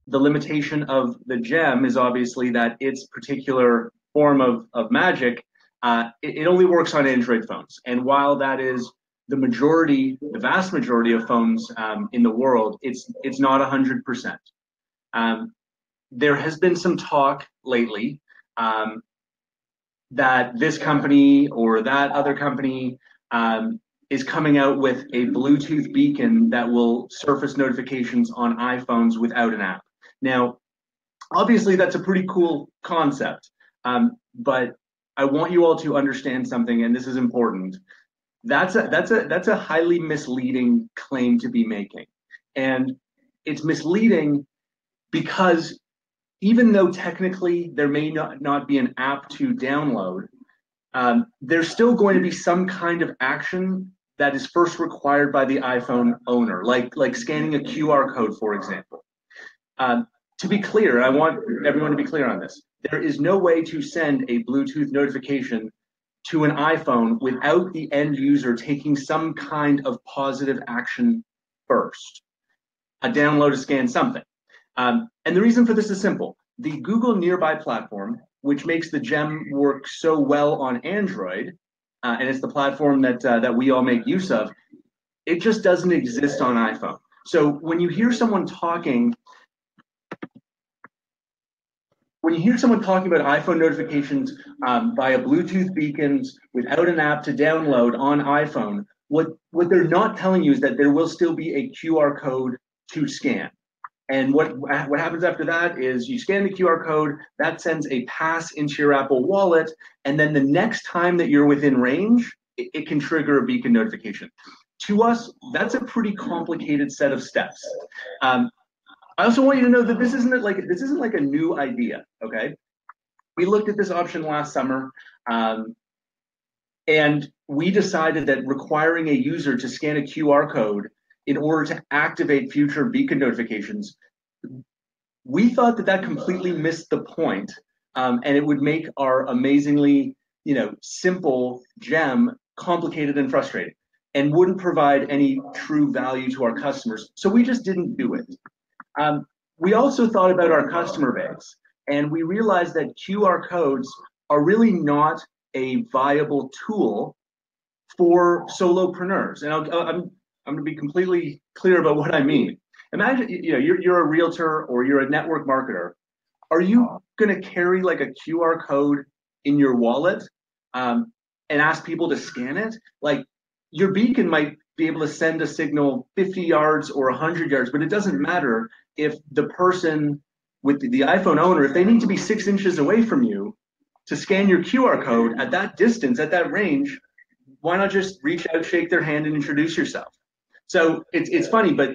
the limitation of the gem is obviously that its particular form of magic, it only works on Android phones. And while that is the vast majority of phones in the world, it's not 100%. There has been some talk lately that this company or that other company is coming out with a Bluetooth beacon that will surface notifications on iPhones without an app. Now, obviously, that's a pretty cool concept, but I want you all to understand something, and this is important. That's a highly misleading claim to be making, and it's misleading because even though technically there may not be an app to download, there's still going to be some kind of action that is first required by the iPhone owner, like scanning a QR code, for example. To be clear, I want everyone to be clear on this. There is no way to send a Bluetooth notification to an iPhone without the end user taking some kind of positive action first. A download, a scan, something. And the reason for this is simple. The Google Nearby platform, which makes the Gem work so well on Android, and it's the platform that we all make use of, it just doesn't exist on iPhone. So when you hear someone talking about iPhone notifications via Bluetooth beacons without an app to download on iPhone, what they're not telling you is that there will still be a QR code to scan. And what happens after that is you scan the QR code, that sends a pass into your Apple Wallet, and then the next time that you're within range, it can trigger a beacon notification. To us, that's a pretty complicated set of steps. I also want you to know that this isn't like a new idea, okay? We looked at this option last summer, and we decided that requiring a user to scan a QR code in order to activate future beacon notifications, we thought that completely missed the point, and it would make our amazingly, simple gem complicated and frustrating, and wouldn't provide any true value to our customers. So we just didn't do it. We also thought about our customer base, and we realized that QR codes are really not a viable tool for solopreneurs. And I'm going to be completely clear about what I mean. Imagine, you're a realtor or you're a network marketer. Are you going to carry like a QR code in your wallet and ask people to scan it? Like, your beacon might be able to send a signal 50 yards or 100 yards, but it doesn't matter if the person with the iPhone owner, if they need to be 6 inches away from you to scan your QR code at that distance, at that range, why not just reach out, shake their hand, and introduce yourself? So it's funny, but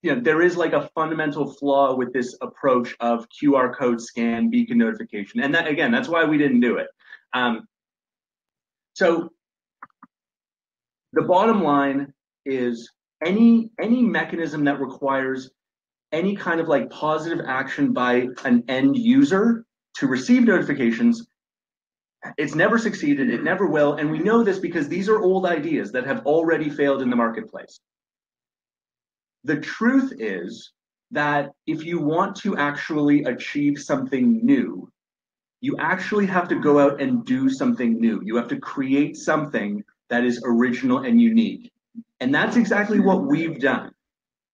there is like a fundamental flaw with this approach of QR code scan beacon notification, and that's why we didn't do it. So the bottom line is any mechanism that requires any kind of like positive action by an end user to receive notifications, it's never succeeded, it never will, and we know this because these are old ideas that have already failed in the marketplace. The truth is that if you want to actually achieve something new, you actually have to go out and do something new. You have to create something that is original and unique. And that's exactly what we've done.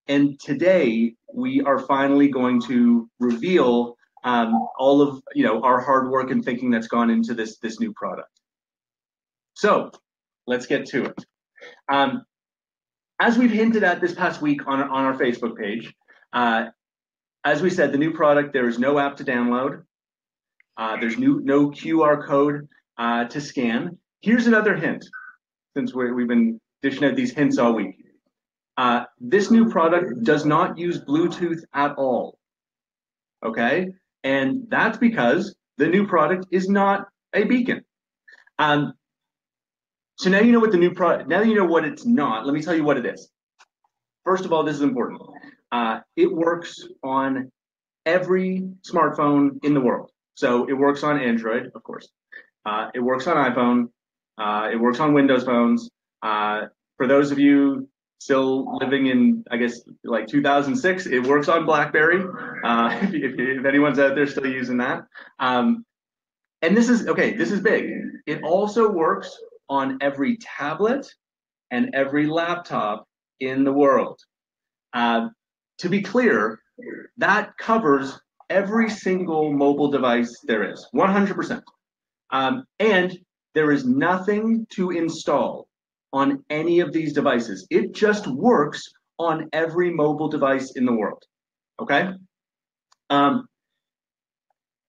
And today, we are finally going to reveal all of our hard work and thinking that's gone into this new product. So let's get to it. As we've hinted at this past week on our Facebook page, as we said, the new product, there is no app to download. There's no QR code to scan. Here's another hint, since we've been dishing out these hints all week. This new product does not use Bluetooth at all, okay? And that's because the new product is not a beacon. So now you know what the new product, now that you know what it's not, let me tell you what it is. First of all, this is important. It works on every smartphone in the world. So it works on Android, of course. It works on iPhone. It works on Windows phones. For those of you still living in, I guess, like 2006. It works on BlackBerry. If anyone's out there still using that. And this is, okay, this is big. It also works on every tablet and every laptop in the world. To be clear, that covers every single mobile device there is, 100%. And there is nothing to install on any of these devices. It just works on every mobile device in the world, okay? And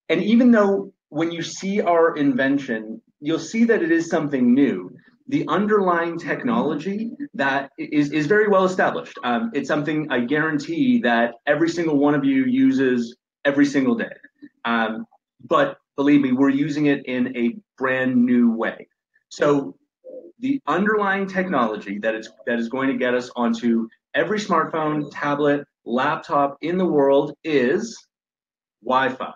even though when you see our invention, you'll see that it is something new, the underlying technology that is very well established. It's something I guarantee that every single one of you uses every single day. But believe me, we're using it in a brand new way. So the underlying technology that is going to get us onto every smartphone, tablet, laptop in the world is Wi-Fi.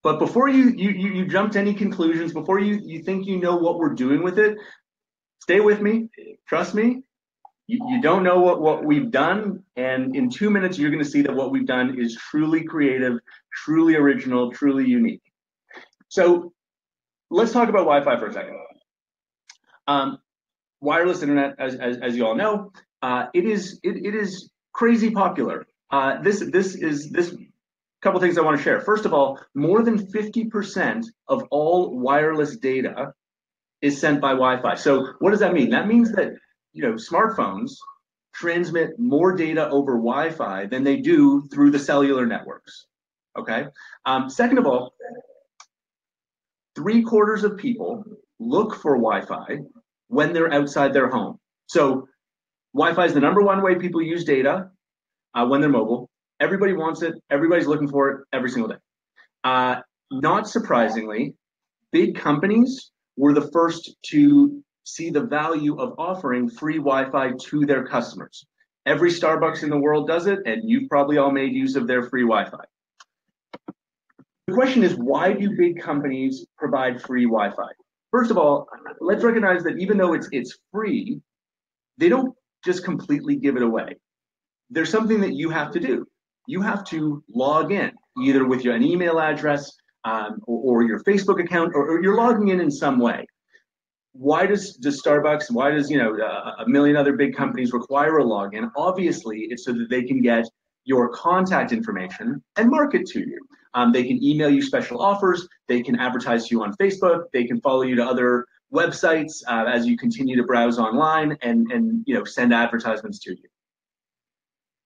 But before you jump to any conclusions, before you think you know what we're doing with it, stay with me. Trust me. You don't know what we've done, and in 2 minutes you're going to see that what we've done is truly creative, truly original, truly unique. So let's talk about Wi-Fi for a second. Wireless internet, as you all know, it is crazy popular. This couple things I want to share. First of all, more than 50% of all wireless data is sent by Wi-Fi. So what does that mean? That means that smartphones transmit more data over Wi-Fi than they do through the cellular networks. Okay. Second of all, 3/4 of people look for Wi-Fi when they're outside their home. So Wi-Fi is the #1 way people use data when they're mobile. Everybody wants it. Everybody's looking for it every single day. Not surprisingly, big companies were the first to see the value of offering free Wi-Fi to their customers. Every Starbucks in the world does it, and you've probably all made use of their free Wi-Fi. The question is, why do big companies provide free Wi-Fi? First of all, let's recognize that even though it's free, they don't just completely give it away. There's something that you have to do. You have to log in, either with an email address or your Facebook account, or you're logging in some way. Why does Starbucks, why does a million other big companies require a login? Obviously, it's so that they can get your contact information and market to you. They can email you special offers. They can advertise to you on Facebook. They can follow you to other websites as you continue to browse online and send advertisements to you.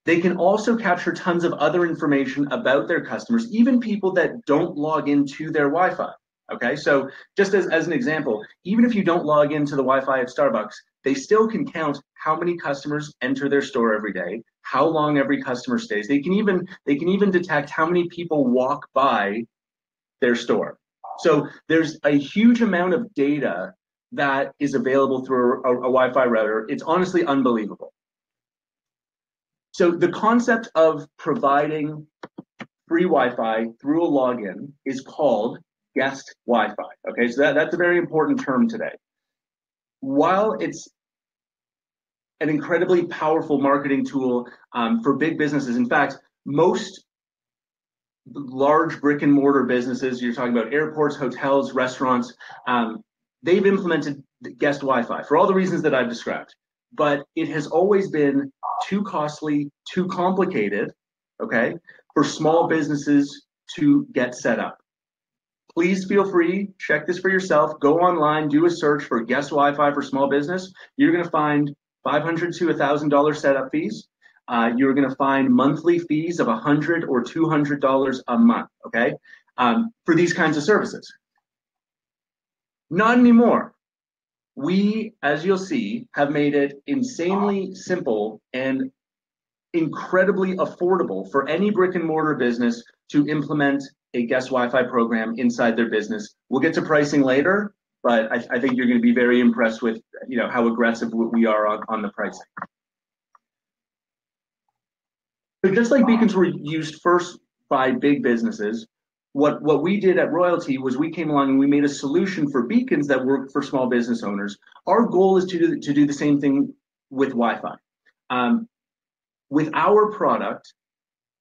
They can also capture tons of other information about their customers, even people that don't log into their Wi-Fi. Okay, so just as an example, even if you don't log into the Wi-Fi at Starbucks, they still can count how many customers enter their store every day, how long every customer stays. They can even detect how many people walk by their store. So there's a huge amount of data that is available through a Wi-Fi router. It's honestly unbelievable. So the concept of providing free Wi-Fi through a login is called guest Wi-Fi. Okay, so that's a very important term today. While it's an incredibly powerful marketing tool for big businesses, in fact, most large brick and mortar businesses, you're talking about airports, hotels, restaurants, they've implemented guest Wi-Fi for all the reasons that I've described. But it has always been too costly, too complicated, okay, for small businesses to get set up. Please feel free, check this for yourself. Go online, do a search for guest Wi-Fi for small business. You're going to find $500 to $1,000 setup fees. You're going to find monthly fees of $100 or $200 a month, okay, for these kinds of services. Not anymore. We, as you'll see, have made it insanely simple and incredibly affordable for any brick and mortar business to implement a guest Wi-Fi program inside their business. We'll get to pricing later, but I think you're going to be very impressed with how aggressive we are on the pricing. So just like beacons were used first by big businesses, what we did at Royaltie was we came along and we made a solution for beacons that work for small business owners. Our goal is to do the same thing with Wi-Fi. With our product,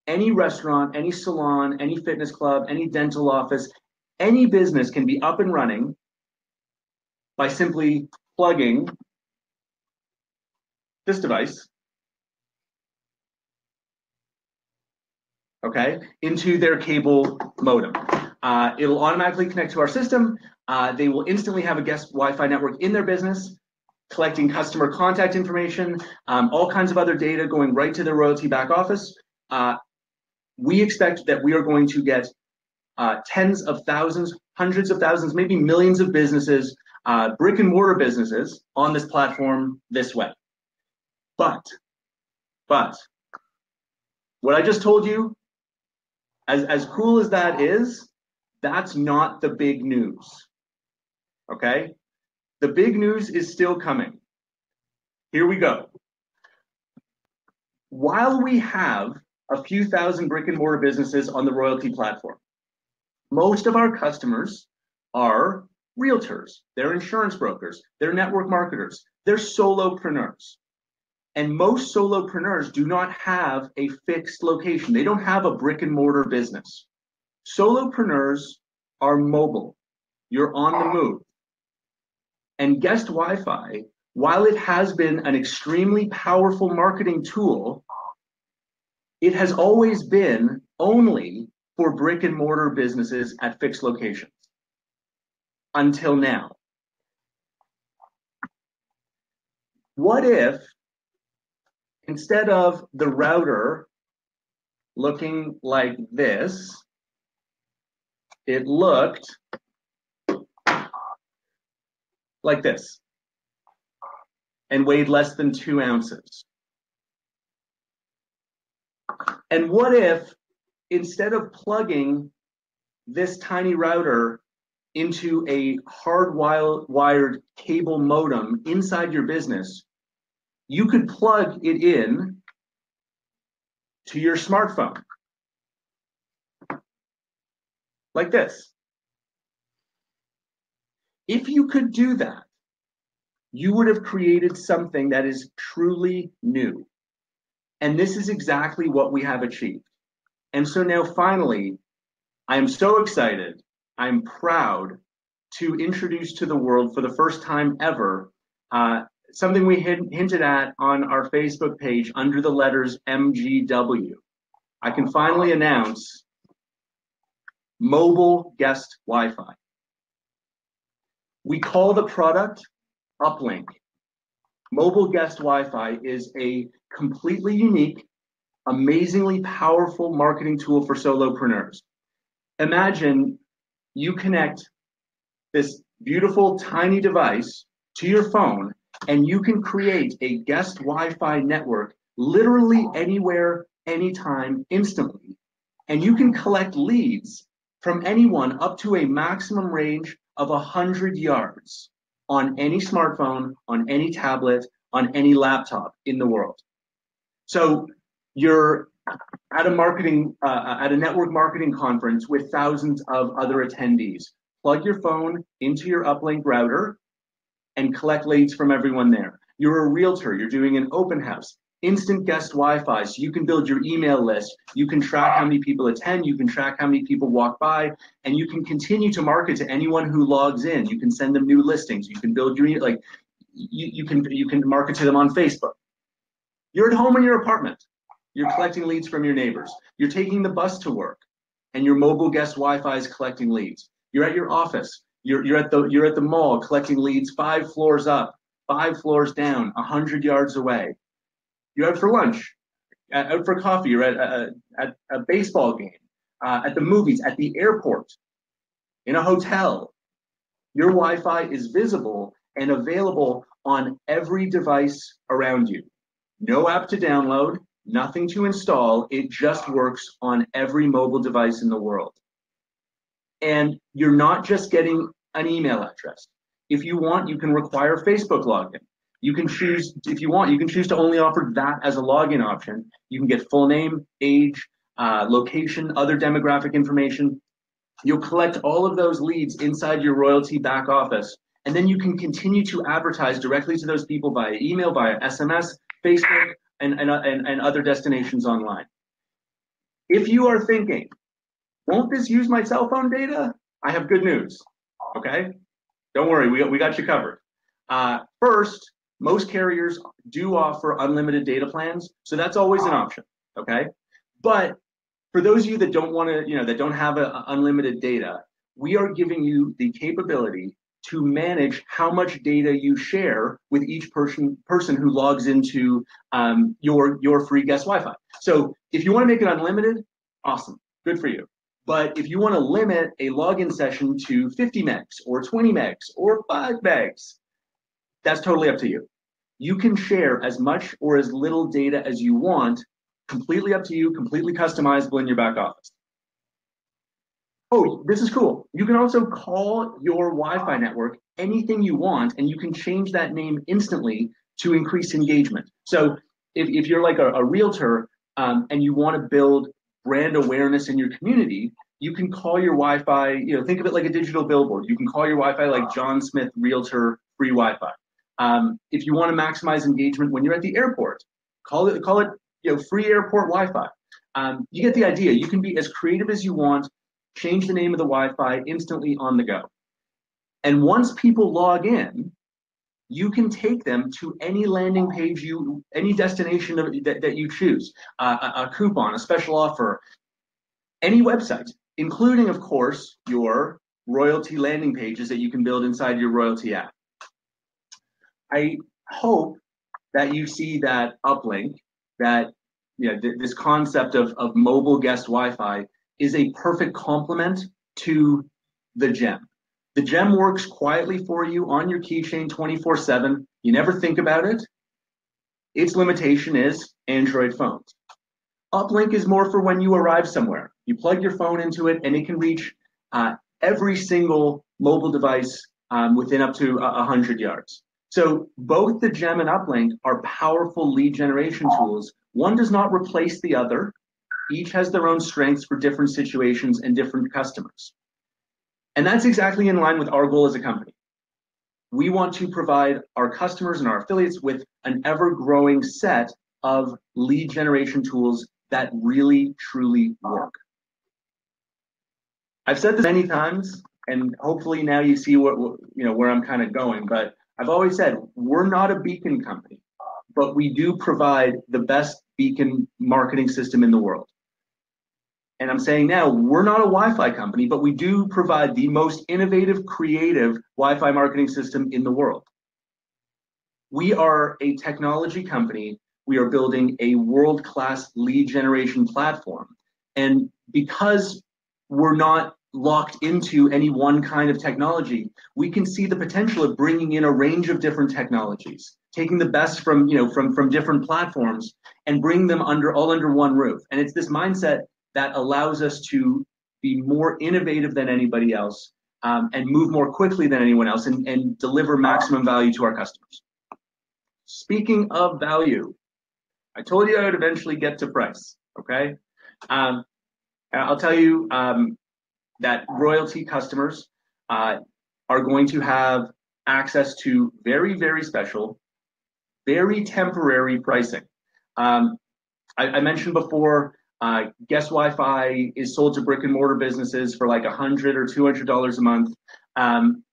any restaurant, any salon, any fitness club, any dental office, any business can be up and running by simply plugging this device, okay, into their cable modem. It'll automatically connect to our system. They will instantly have a guest Wi-Fi network in their business, collecting customer contact information, all kinds of other data going right to the Royaltie back office. We expect that we are going to get tens of thousands, hundreds of thousands, maybe millions of businesses, brick and mortar businesses on this platform this way. But what I just told you, as cool as that is, that's not the big news, okay? The big news is still coming. Here we go. While we have a few thousand brick and mortar businesses on the Royaltie platform, most of our customers are realtors, they're insurance brokers, they're network marketers, they're solopreneurs. And most solopreneurs do not have a fixed location. They don't have a brick and mortar business. Solopreneurs are mobile. You're on the move. And guest Wi-Fi, while it has been an extremely powerful marketing tool, it has always been only for brick and mortar businesses at fixed locations until now. What if instead of the router looking like this, it looked like this and weighed less than 2 ounces? And what if instead of plugging this tiny router into a hardwired cable modem inside your business, you could plug it in to your smartphone like this? If you could do that, you would have created something that is truly new. And this is exactly what we have achieved. And so now finally, I'm so excited, I'm proud to introduce to the world for the first time ever, something we hinted at on our Facebook page under the letters MGW. I can finally announce mobile guest Wi-Fi. We call the product Uplink. Mobile guest Wi-Fi is a completely unique, amazingly powerful marketing tool for solopreneurs. Imagine you connect this beautiful tiny device to your phone and you can create a guest Wi-Fi network literally anywhere, anytime, instantly. And you can collect leads from anyone up to a maximum range of 100 yards on any smartphone, on any tablet, on any laptop in the world. So you're at a network marketing conference with thousands of other attendees. Plug your phone into your Uplink router and collect leads from everyone there. You're a realtor, you're doing an open house, instant guest Wi-Fi, so you can build your email list, you can track how many people attend, you can track how many people walk by, and you can continue to market to anyone who logs in. You can send them new listings, you can build your, you can market to them on Facebook. You're at home in your apartment, you're collecting leads from your neighbors. You're taking the bus to work, and your mobile guest Wi-Fi is collecting leads. You're at your office, you're at the mall collecting leads 5 floors up, 5 floors down, 100 yards away. You're out for lunch, out for coffee, you're at a baseball game, at the movies, at the airport, in a hotel. Your Wi-Fi is visible and available on every device around you. No app to download, nothing to install. It just works on every mobile device in the world. And you're not just getting an email address. If you want, you can require Facebook login. You can choose, if you want, you can choose to only offer that as a login option. You can get full name, age, location, other demographic information. You'll collect all of those leads inside your Royaltie back office, and then you can continue to advertise directly to those people via email, via SMS, Facebook, and other destinations online. If you are thinking, won't this use my cell phone data? I have good news, okay? Don't worry, we got you covered. First, most carriers do offer unlimited data plans, so that's always an option, okay? But for those of you that don't want to, that don't have unlimited data, we are giving you the capability to manage how much data you share with each person who logs into your free guest Wi-Fi. So if you want to make it unlimited, awesome, good for you. But if you want to limit a login session to 50 megs or 20 megs or 5 megs, that's totally up to you. You can share as much or as little data as you want, completely up to you, completely customizable in your back office. Oh, this is cool. You can also call your Wi-Fi network anything you want, and you can change that name instantly to increase engagement. So if you're like a realtor and you want to build brand awareness in your community, you can call your Wi-Fi, think of it like a digital billboard. You can call your Wi-Fi like John Smith Realtor free Wi-Fi. If you want to maximize engagement when you're at the airport, call it free airport Wi-Fi. You get the idea. You can be as creative as you want, change the name of the Wi-Fi instantly on the go. And once people log in, you can take them to any landing page, any destination that you choose, a coupon, a special offer, any website, including, of course, your Royaltie landing pages that you can build inside your Royaltie app. I hope that you see that Uplink, that this concept of mobile guest Wi-Fi is a perfect complement to the Gem. The Gem works quietly for you on your keychain 24/7. You never think about it. Its limitation is Android phones. Uplink is more for when you arrive somewhere. You plug your phone into it and it can reach every single mobile device within up to 100 yards. So both the Gem and Uplink are powerful lead generation tools. One does not replace the other. Each has their own strengths for different situations and different customers. And that's exactly in line with our goal as a company. We want to provide our customers and our affiliates with an ever-growing set of lead generation tools that really, truly work. I've said this many times, and hopefully now you see where I'm kind of going, but I've always said we're not a beacon company, but we do provide the best beacon marketing system in the world. And I'm saying now, we're not a Wi-Fi company, but we do provide the most innovative, creative Wi-Fi marketing system in the world. We are a technology company. We are building a world-class lead generation platform. And because we're not locked into any one kind of technology, we can see the potential of bringing in a range of different technologies, taking the best from different platforms and bring them all under one roof. And it's this mindset that allows us to be more innovative than anybody else and move more quickly than anyone else and deliver maximum value to our customers. Speaking of value, I told you I would eventually get to price, okay? I'll tell you that Royaltie customers are going to have access to very, very special, very temporary pricing. I mentioned before, guest Wi-Fi is sold to brick and mortar businesses for like $100 or $200 a month.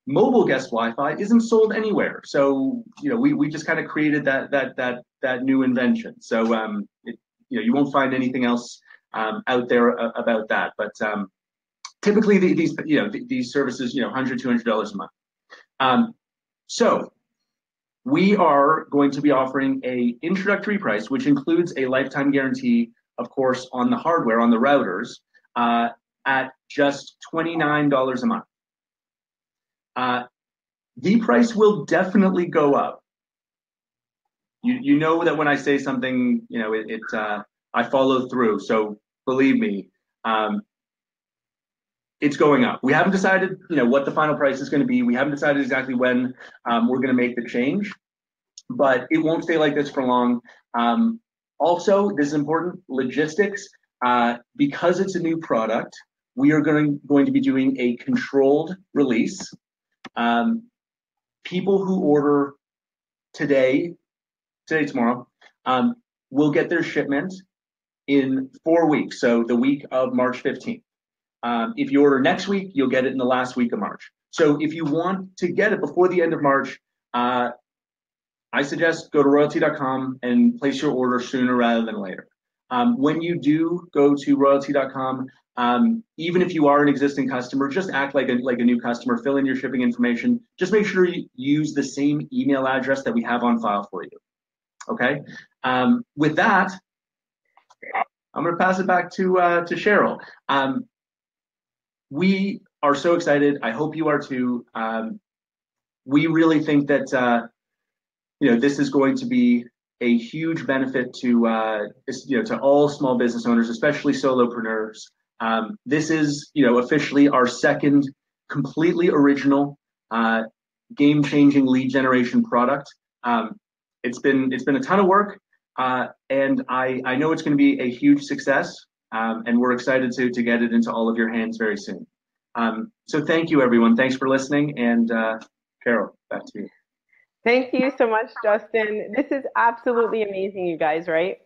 Mobile guest Wi-Fi isn't sold anywhere, so we just kind of created that new invention. So you won't find anything else out there about that. But typically these services $100, $200 a month. So we are going to be offering a introductory price, which includes a lifetime guarantee, of course, on the hardware, on the routers, at just $29 a month. The price will definitely go up. You know that when I say something, I follow through. So believe me, it's going up. We haven't decided, what the final price is going to be. We haven't decided exactly when we're going to make the change, but it won't stay like this for long. Also, this is important, logistics, because it's a new product, we are going to be doing a controlled release. People who order today, tomorrow, will get their shipment in 4 weeks, so the week of March 15th. If you order next week, you'll get it in the last week of March. So if you want to get it before the end of March, I suggest go to royaltie.com and place your order sooner rather than later. When you do go to royaltie.com, even if you are an existing customer, just act like a new customer, fill in your shipping information. Just make sure you use the same email address that we have on file for you. Okay? With that, I'm going to pass it back to Cheryl. We are so excited. I hope you are too. We really think that this is going to be a huge benefit to to all small business owners, especially solopreneurs. This is officially our second completely original game-changing lead generation product. It's been a ton of work, and I know it's going to be a huge success, and we're excited to get it into all of your hands very soon. So thank you, everyone. Thanks for listening, and Carol, back to you. Thank you so much, Justin. This is absolutely amazing, you guys, right?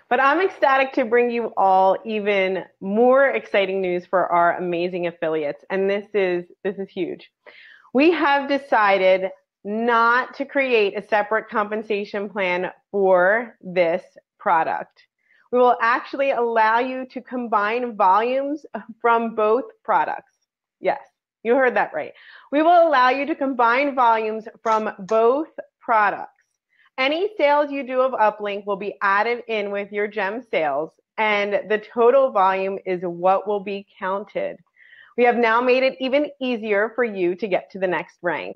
But I'm ecstatic to bring you all even more exciting news for our amazing affiliates, and this is huge. We have decided not to create a separate compensation plan for this product. We will actually allow you to combine volumes from both products. Yes, you heard that right. We will allow you to combine volumes from both products. Any sales you do of Uplink will be added in with your gem sales, and the total volume is what will be counted. We have now made it even easier for you to get to the next rank.